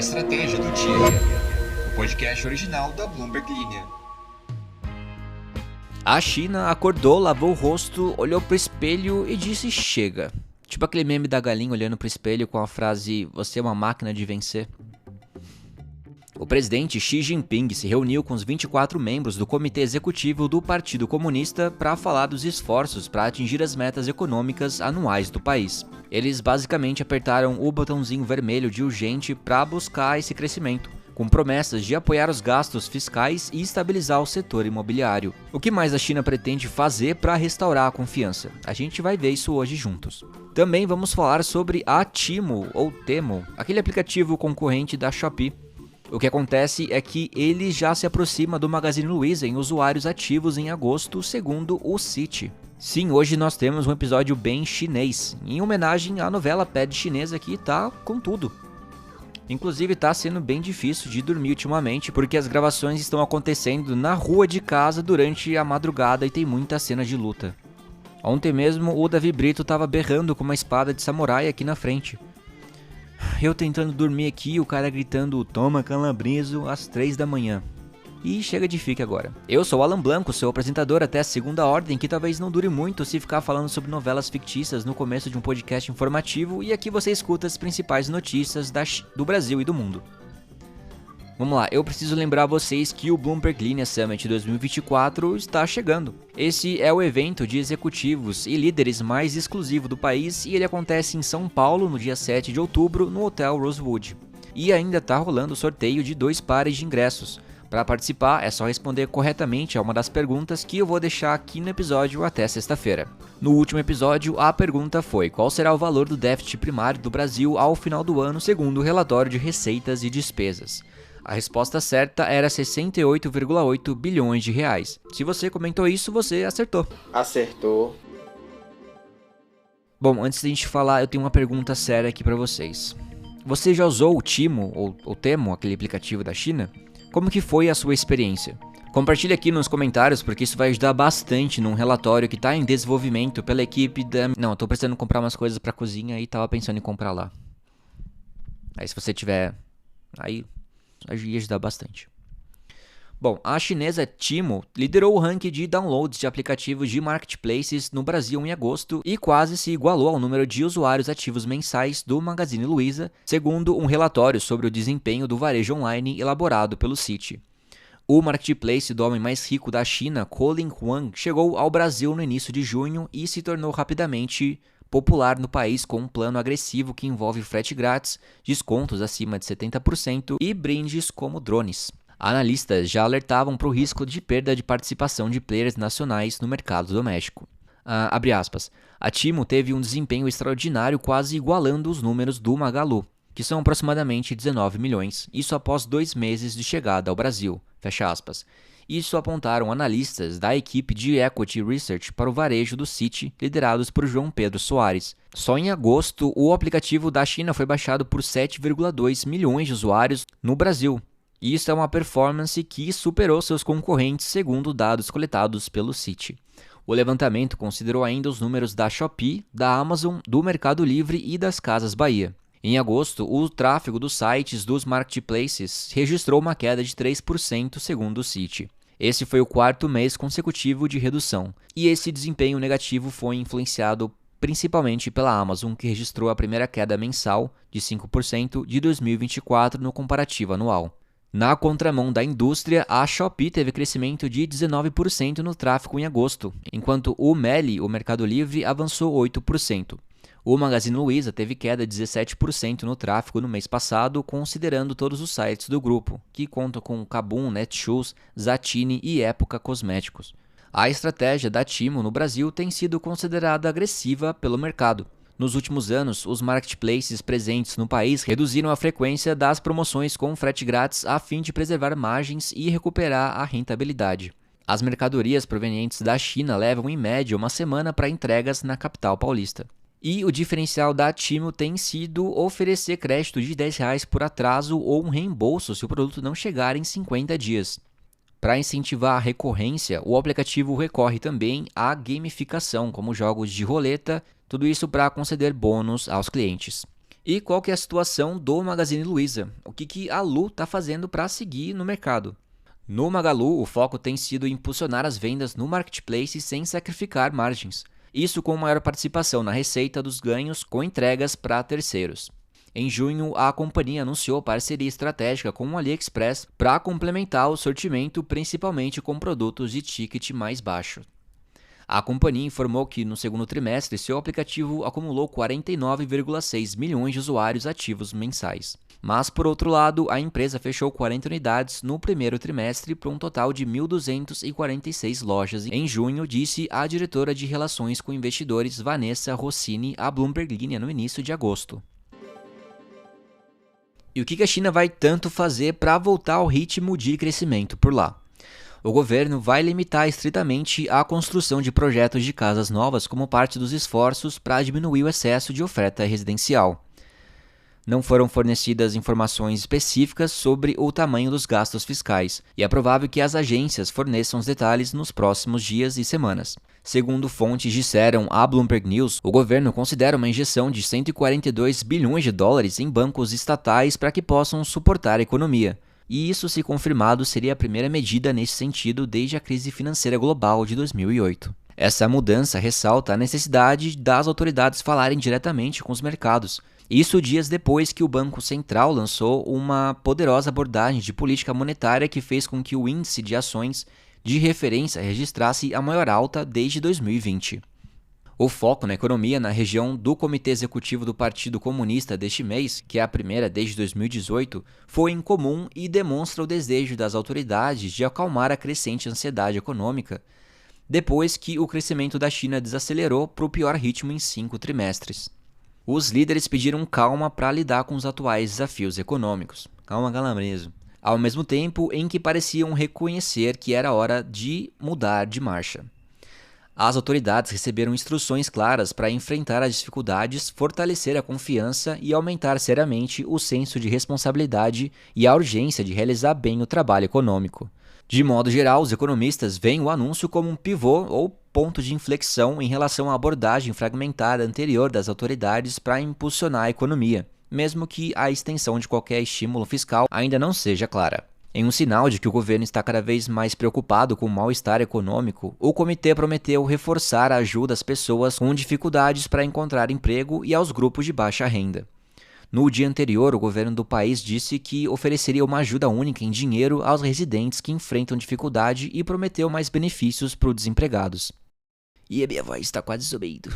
estratégia do dia, o podcast original da Bloomberg Linha. A China acordou, lavou o rosto, olhou pro espelho e disse chega. Tipo aquele meme da galinha olhando pro espelho com a frase você é uma máquina de vencer. O presidente Xi Jinping se reuniu com os 24 membros do Comitê Executivo do Partido Comunista para falar dos esforços para atingir as metas econômicas anuais do país. Eles basicamente apertaram o botãozinho vermelho de urgente para buscar esse crescimento, com promessas de apoiar os gastos fiscais e estabilizar o setor imobiliário. O que mais a China pretende fazer para restaurar a confiança? A gente vai ver isso hoje juntos. Também vamos falar sobre a Temu, ou Temu, aquele aplicativo concorrente da Shopee. O que acontece é que ele já se aproxima do Magazine Luiza em usuários ativos em agosto, segundo o Citi. Sim, hoje nós temos um episódio bem chinês, em homenagem à novela Pad Chinesa que tá com tudo. Inclusive tá sendo bem difícil de dormir ultimamente, porque as gravações estão acontecendo na rua de casa durante a madrugada e tem muita cena de luta. Ontem mesmo o Davi Brito tava berrando com uma espada de samurai aqui na frente. Eu tentando dormir aqui, o cara gritando toma calabreso às 3 da manhã. E chega de fique agora. Eu sou o Alan Blanco, seu apresentador até a segunda ordem, que talvez não dure muito se ficar falando sobre novelas fictícias no começo de um podcast informativo, e aqui você escuta as principais notícias do Brasil e do mundo. Vamos lá, eu preciso lembrar vocês que o Bloomberg Linha Summit 2024 está chegando. Esse é o evento de executivos e líderes mais exclusivo do país e ele acontece em São Paulo no dia 7 de outubro no Hotel Rosewood. E ainda está rolando o sorteio de 2 pares de ingressos. Para participar é só responder corretamente a uma das perguntas que eu vou deixar aqui no episódio até sexta-feira. No último episódio, a pergunta foi qual será o valor do déficit primário do Brasil ao final do ano segundo o relatório de receitas e despesas. A resposta certa era 68,8 bilhões de reais. Se você comentou isso, você acertou. Acertou. Bom, antes da gente falar, eu tenho uma pergunta séria aqui pra vocês. Você já usou o Temu, ou Temu, aquele aplicativo da China? Como que foi a sua experiência? Compartilhe aqui nos comentários, porque isso vai ajudar bastante num relatório que tá em desenvolvimento pela equipe da... Não, eu tô precisando comprar umas coisas pra cozinha e tava pensando em comprar lá. Aí se você tiver... Aí... ia ajudar bastante. Bom, a chinesa Temu liderou o ranking de downloads de aplicativos de marketplaces no Brasil em agosto e quase se igualou ao número de usuários ativos mensais do Magazine Luiza, segundo um relatório sobre o desempenho do varejo online elaborado pelo Citi. O marketplace do homem mais rico da China, Colin Huang, chegou ao Brasil no início de junho e se tornou rapidamente popular no país com um plano agressivo que envolve frete grátis, descontos acima de 70% e brindes como drones. Analistas já alertavam para o risco de perda de participação de players nacionais no mercado doméstico. Abre aspas. A Temu teve um desempenho extraordinário, quase igualando os números do Magalu, que são aproximadamente 19 milhões, isso após 2 meses de chegada ao Brasil. Fecha aspas. Isso apontaram analistas da equipe de Equity Research para o varejo do Citi, liderados por João Pedro Soares. Só em agosto, o aplicativo da China foi baixado por 7,2 milhões de usuários no Brasil. Isso é uma performance que superou seus concorrentes, segundo dados coletados pelo Citi. O levantamento considerou ainda os números da Shopee, da Amazon, do Mercado Livre e das Casas Bahia. Em agosto, o tráfego dos sites dos marketplaces registrou uma queda de 3%, segundo o Citi. Esse foi o 4º mês consecutivo de redução, e esse desempenho negativo foi influenciado principalmente pela Amazon, que registrou a primeira queda mensal de 5% de 2024 no comparativo anual. Na contramão da indústria, a Shopee teve crescimento de 19% no tráfego em agosto, enquanto o Meli, o Mercado Livre, avançou 8%. O Magazine Luiza teve queda de 17% no tráfego no mês passado, considerando todos os sites do grupo, que contam com Kabum, Netshoes, Zattini e Época Cosméticos. A estratégia da Temu no Brasil tem sido considerada agressiva pelo mercado. Nos últimos anos, os marketplaces presentes no país reduziram a frequência das promoções com frete grátis a fim de preservar margens e recuperar a rentabilidade. As mercadorias provenientes da China levam em média uma semana para entregas na capital paulista. E o diferencial da Temu tem sido oferecer crédito de R$10 por atraso ou um reembolso se o produto não chegar em 50 dias. Para incentivar a recorrência, o aplicativo recorre também à gamificação, como jogos de roleta, tudo isso para conceder bônus aos clientes. E qual que é a situação do Magazine Luiza? O que a Lu está fazendo para seguir no mercado? No Magalu, o foco tem sido impulsionar as vendas no marketplace sem sacrificar margens. Isso com maior participação na receita dos ganhos com entregas para terceiros. Em junho, a companhia anunciou parceria estratégica com o AliExpress para complementar o sortimento, principalmente com produtos de ticket mais baixo. A companhia informou que no segundo trimestre seu aplicativo acumulou 49,6 milhões de usuários ativos mensais. Mas, por outro lado, a empresa fechou 40 unidades no primeiro trimestre para um total de 1.246 lojas. Em junho, disse a diretora de Relações com Investidores Vanessa Rossini à Bloomberg Linha no início de agosto. E o que a China vai tanto fazer para voltar ao ritmo de crescimento por lá? O governo vai limitar estritamente a construção de projetos de casas novas como parte dos esforços para diminuir o excesso de oferta residencial. Não foram fornecidas informações específicas sobre o tamanho dos gastos fiscais, e é provável que as agências forneçam os detalhes nos próximos dias e semanas. Segundo fontes disseram à Bloomberg News, o governo considera uma injeção de 142 bilhões de dólares em bancos estatais para que possam suportar a economia. E isso, se confirmado, seria a primeira medida nesse sentido desde a crise financeira global de 2008. Essa mudança ressalta a necessidade das autoridades falarem diretamente com os mercados. Isso dias depois que o Banco Central lançou uma poderosa abordagem de política monetária que fez com que o índice de ações de referência registrasse a maior alta desde 2020. O foco na economia na região do Comitê Executivo do Partido Comunista deste mês, que é a primeira desde 2018, foi incomum e demonstra o desejo das autoridades de acalmar a crescente ansiedade econômica, depois que o crescimento da China desacelerou para o pior ritmo em 5 trimestres. Os líderes pediram calma para lidar com os atuais desafios econômicos. Calma, calabreso. Ao mesmo tempo em que pareciam reconhecer que era hora de mudar de marcha. As autoridades receberam instruções claras para enfrentar as dificuldades, fortalecer a confiança e aumentar seriamente o senso de responsabilidade e a urgência de realizar bem o trabalho econômico. De modo geral, os economistas veem o anúncio como um pivô ou ponto de inflexão em relação à abordagem fragmentada anterior das autoridades para impulsionar a economia, mesmo que a extensão de qualquer estímulo fiscal ainda não seja clara. Em um sinal de que o governo está cada vez mais preocupado com o mal-estar econômico, o comitê prometeu reforçar a ajuda às pessoas com dificuldades para encontrar emprego e aos grupos de baixa renda. No dia anterior, o governo do país disse que ofereceria uma ajuda única em dinheiro aos residentes que enfrentam dificuldade e prometeu mais benefícios para os desempregados. E a minha voz está quase subindo.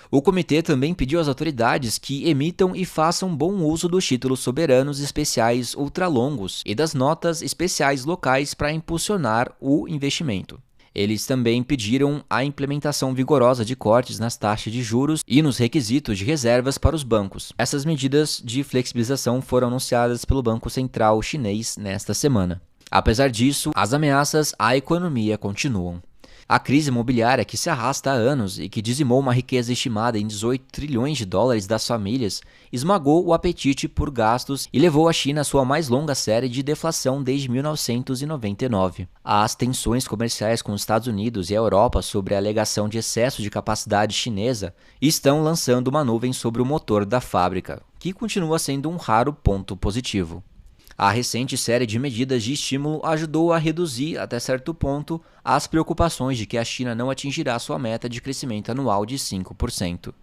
O comitê também pediu às autoridades que emitam e façam bom uso dos títulos soberanos especiais ultralongos e das notas especiais locais para impulsionar o investimento. Eles também pediram a implementação vigorosa de cortes nas taxas de juros e nos requisitos de reservas para os bancos. Essas medidas de flexibilização foram anunciadas pelo Banco Central chinês nesta semana. Apesar disso, as ameaças à economia continuam. A crise imobiliária que se arrasta há anos e que dizimou uma riqueza estimada em 18 trilhões de dólares das famílias, esmagou o apetite por gastos e levou a China à sua mais longa série de deflação desde 1999. As tensões comerciais com os Estados Unidos e a Europa sobre a alegação de excesso de capacidade chinesa estão lançando uma nuvem sobre o motor da fábrica, que continua sendo um raro ponto positivo. A recente série de medidas de estímulo ajudou a reduzir, até certo ponto, as preocupações de que a China não atingirá sua meta de crescimento anual de 5%.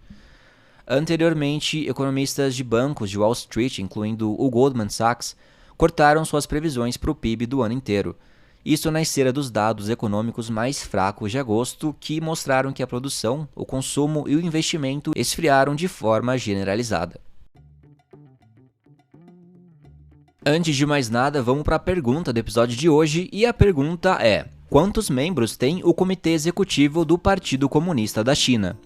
Anteriormente, economistas de bancos de Wall Street, incluindo o Goldman Sachs, cortaram suas previsões para o PIB do ano inteiro. Isso na esteira dos dados econômicos mais fracos de agosto, que mostraram que a produção, o consumo e o investimento esfriaram de forma generalizada. Antes de mais nada, vamos para a pergunta do episódio de hoje, e a pergunta é: quantos membros tem o Comitê Executivo do Partido Comunista da China?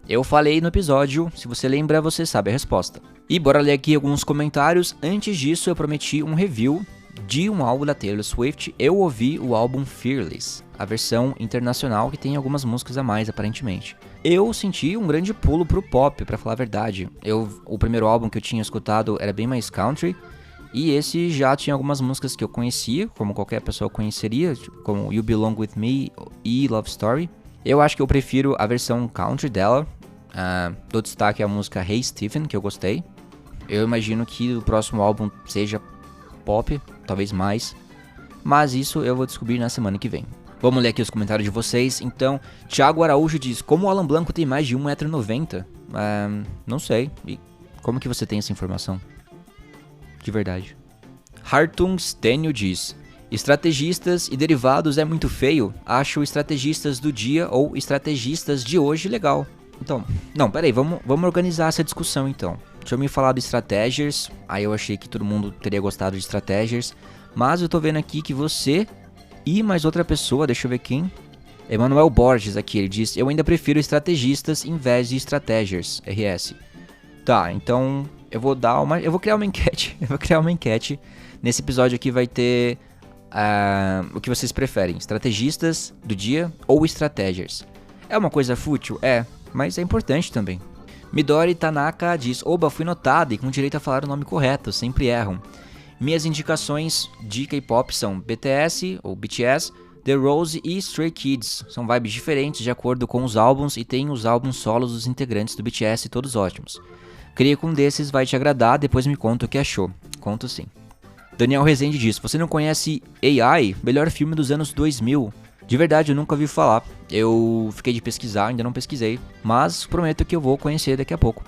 Eu falei no episódio, se você lembra, você sabe a resposta. E bora ler aqui alguns comentários. Antes disso, eu prometi um review de um álbum da Taylor Swift. Eu ouvi o álbum Fearless, a versão internacional que tem algumas músicas a mais, aparentemente. Eu senti um grande pulo pro pop, pra falar a verdade. O primeiro álbum que eu tinha escutado era bem mais country, e esse já tinha algumas músicas que eu conhecia, como qualquer pessoa conheceria, como You Belong With Me e Love Story. Eu acho que eu prefiro a versão country dela. Dou destaque à música Hey Stephen, que eu gostei. Eu imagino que o próximo álbum seja pop, talvez mais. Mas isso eu vou descobrir na semana que vem. Vamos ler aqui os comentários de vocês. Então, Thiago Araújo diz: como o Alan Blanco tem mais de 1,90 m? Não sei. E como que você tem essa informação? De verdade. Hartung Stênio diz: estrategistas e derivados é muito feio. Acho estrategistas do dia ou estrategistas de hoje legal. Então, não, peraí, vamos organizar essa discussão então. Deixa eu me falar do Strategies. Aí eu achei que todo mundo teria gostado de Strategies. Mas eu tô vendo aqui que você e mais outra pessoa, deixa eu ver quem. Emanuel Borges aqui, ele diz: eu ainda prefiro estrategistas em vez de Strategies, RS. Tá, então eu vou criar uma enquete. Eu vou criar uma enquete. Nesse episódio aqui vai ter o que vocês preferem, estrategistas do dia ou estrategias. É uma coisa fútil? É, mas é importante também. Midori Tanaka diz: oba, fui notado e com direito a falar o nome correto, sempre erram. Minhas indicações de K-pop são BTS ou BTS, The Rose e Stray Kids. São vibes diferentes de acordo com os álbuns e tem os álbuns solos dos integrantes do BTS todos ótimos. Creio que um desses vai te agradar, depois me conta o que achou. Conto sim. Daniel Rezende diz: você não conhece AI? Melhor filme dos anos 2000. De verdade, eu nunca ouvi falar. Eu fiquei de pesquisar, ainda não pesquisei, mas prometo que eu vou conhecer daqui a pouco.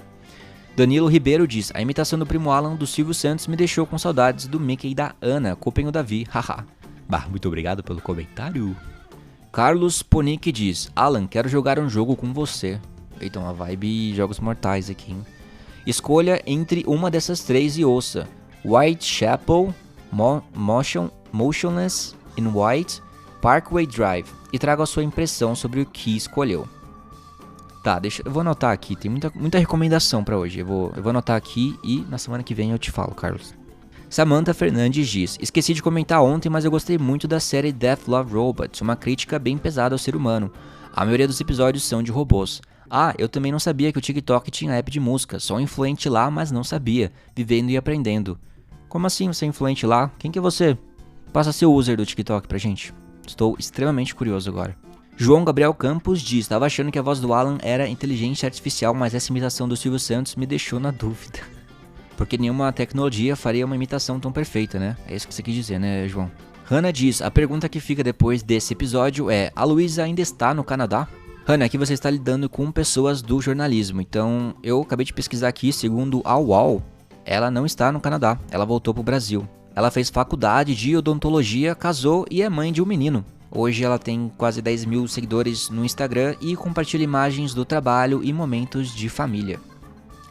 Danilo Ribeiro diz: a imitação do primo Alan do Silvio Santos me deixou com saudades do Mickey e da Ana, culpem o Davi, haha. Bah, muito obrigado pelo comentário. Carlos Ponick diz: Alan, quero jogar um jogo com você. Eita, uma vibe Jogos Mortais aqui, hein? Escolha entre uma dessas três e ouça: Whitechapel, Motionless in White, Parkway Drive, e traga a sua impressão sobre o que escolheu. Tá, eu vou anotar aqui, tem muita recomendação pra hoje. Eu vou anotar aqui e na semana que vem eu te falo, Carlos. Samantha Fernandes diz: esqueci de comentar ontem, mas eu gostei muito da série Death Love Robots, uma crítica bem pesada ao ser humano. A maioria dos episódios são de robôs. Ah, eu também não sabia que o TikTok tinha app de música, sou influente lá, mas não sabia, vivendo e aprendendo. Como assim você é influente lá? Quem que é você? Passa seu user do TikTok pra gente. Estou extremamente curioso agora. João Gabriel Campos diz: estava achando que a voz do Alan era inteligência artificial, mas essa imitação do Silvio Santos me deixou na dúvida. Porque nenhuma tecnologia faria uma imitação tão perfeita, né? É isso que você quis dizer, né, João? Hannah diz: a pergunta que fica depois desse episódio é: a Luísa ainda está no Canadá? Hannah, aqui você está lidando com pessoas do jornalismo, então eu acabei de pesquisar aqui, segundo a UOL, ela não está no Canadá, ela voltou pro Brasil. Ela fez faculdade de odontologia, casou e é mãe de um menino. Hoje ela tem quase 10 mil seguidores no Instagram e compartilha imagens do trabalho e momentos de família.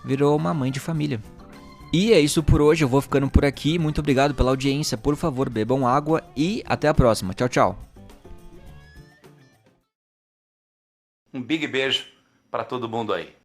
Virou uma mãe de família. E é isso por hoje, eu vou ficando por aqui. Muito obrigado pela audiência, por favor bebam água e até a próxima. Tchau, tchau. Um big beijo para todo mundo aí.